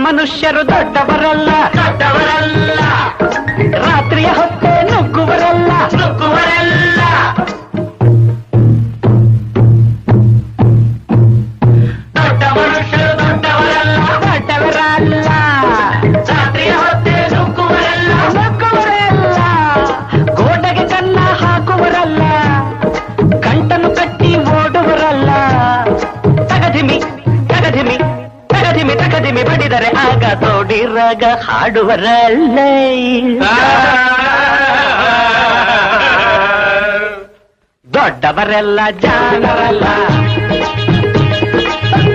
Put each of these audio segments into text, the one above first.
ಮನುಷ್ಯರು ದೊಡ್ಡವರಲ್ಲ ದೊಡ್ಡವರಲ್ಲ, ರಾತ್ರಿಯ ಹೊತ್ತೆ ನುಗ್ಗುವರಲ್ಲ ನುಗ್ಗುವರಲ್ಲ, ದೊಡ್ಡ ಮನುಷ್ಯರು ದೊಡ್ಡವರಲ್ಲ ದೊಡ್ಡವರಲ್ಲ, ರಾತ್ರಿಯ ಹೊತ್ತೆ ನುಗ್ಗುವರಲ್ಲ ನುಗ್ಗುವರಲ್ಲ, ಗೋಡೆಗೆ ಕನ್ನ ಹಾಕುವರಲ್ಲ, ಗಂಟನ್ನು ಕಟ್ಟಿ ಓಡುವರಲ್ಲ, ತಗಧಿಮಿ ತಗಧಿಮಿ ತಗಧಿಮಿ ತಗಧಿಮಿ ಬಡಿದರೆ ಆಗ ತೋಡಿರಾಗ ಹಾಡುವರಲ್ಲ, ದೊಡ್ಡವರೆಲ್ಲ ಜಾಣರಲ್ಲ,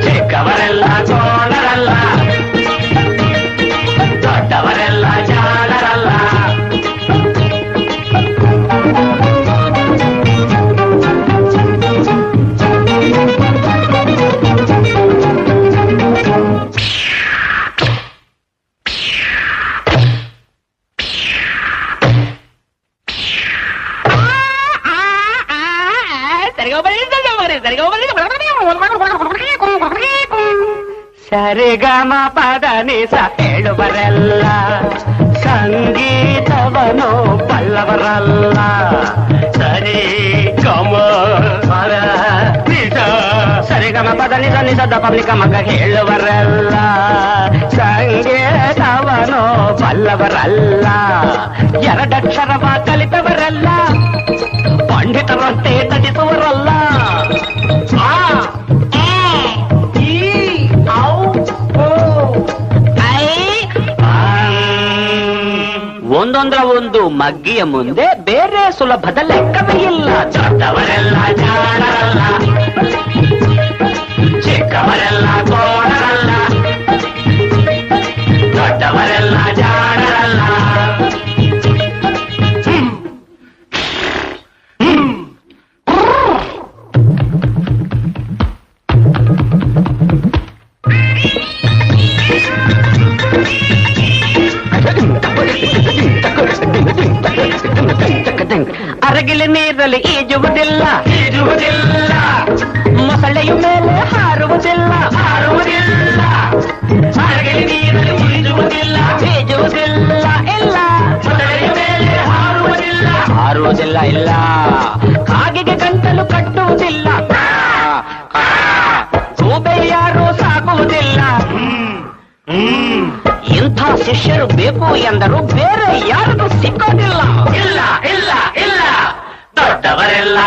ಚಿಕ್ಕವರೆಲ್ಲ ಸೋಣರಲ್ಲ, ದೊಡ್ಡವರೆಲ್ಲ ಜಾಣರಲ್ಲ. ಸರಿಗಮ ಪದನಿಸ ಹೇಳುವರೆಲ್ಲ, ಸಂಗೀತವನು ಬಲ್ಲವರಲ್ಲ, ಸರಿ ಗಮ ಪದ ನಿಸ ಸರಿಗಮ ಪದನಿಸ ನಿಸದ ಪಬ್ಲಿಕ ಮಗ ಹೇಳುವರಲ್ಲ, ಸಂಗೀತವನು ಬಲ್ಲವರಲ್ಲ, ಎರಡಕ್ಷರವ ಕಲಿತವರಲ್ಲ, ಪಂಡಿತರಂತೆ ತಟಿಸುವರಲ್ಲ, ಒಂದೊಂದರ ಒಂದು ಮಗ್ಗಿಯ ಮುಂದೆ ಬೇರೆ ಸುಲಭದ ಲೆಕ್ಕವೇ ಇಲ್ಲ, ದೊಡ್ಡವರೆಲ್ಲ ಜಾಣರಲ್ಲ, ಚಿಕ್ಕವರೆಲ್ಲ ಕೋಣರಲ್ಲ, ದೊಡ್ಡವರೆಲ್ಲ ಜಾಣರಲ್ಲ. ಅರಗಿಲಿ ನೀರಲ್ಲಿ ಈಜುವುದಿಲ್ಲ ಈಜುವುದಿಲ್ಲ, ಮೊಸಳೆಯ ಮೇಲೆ ಹಾರುವುದಿಲ್ಲ ಹಾರುವುದಿಲ್ಲ, ಅರಗಿಲಿ ನೀರಲ್ಲಿ ಈಜುವುದಿಲ್ಲ ಈಜುವುದಿಲ್ಲ ಇಲ್ಲ, ಮೊಸಳೆಯ ಮೇಲೆ ಹಾರುವುದಿಲ್ಲ ಹಾರುವುದಿಲ್ಲ ಇಲ್ಲ, ಕಾಗೆಗೆ ಗಂಟಲು ಕಟ್ಟುವುದಿಲ್ಲ, ಗೂಬೆ ಯಾರು ಸಾಕುವುದಿಲ್ಲ, ಇಂಥ ಶಿಷ್ಯರು ಬೇಕು ಎಂದರು ಬೇರೆ ಯಾರಿಗೂ ಸಿಕ್ಕೋದಿಲ್ಲ, ಇಲ್ಲ ಇಲ್ಲ ಇಲ್ಲ, ದೊಡ್ಡವರೆಲ್ಲ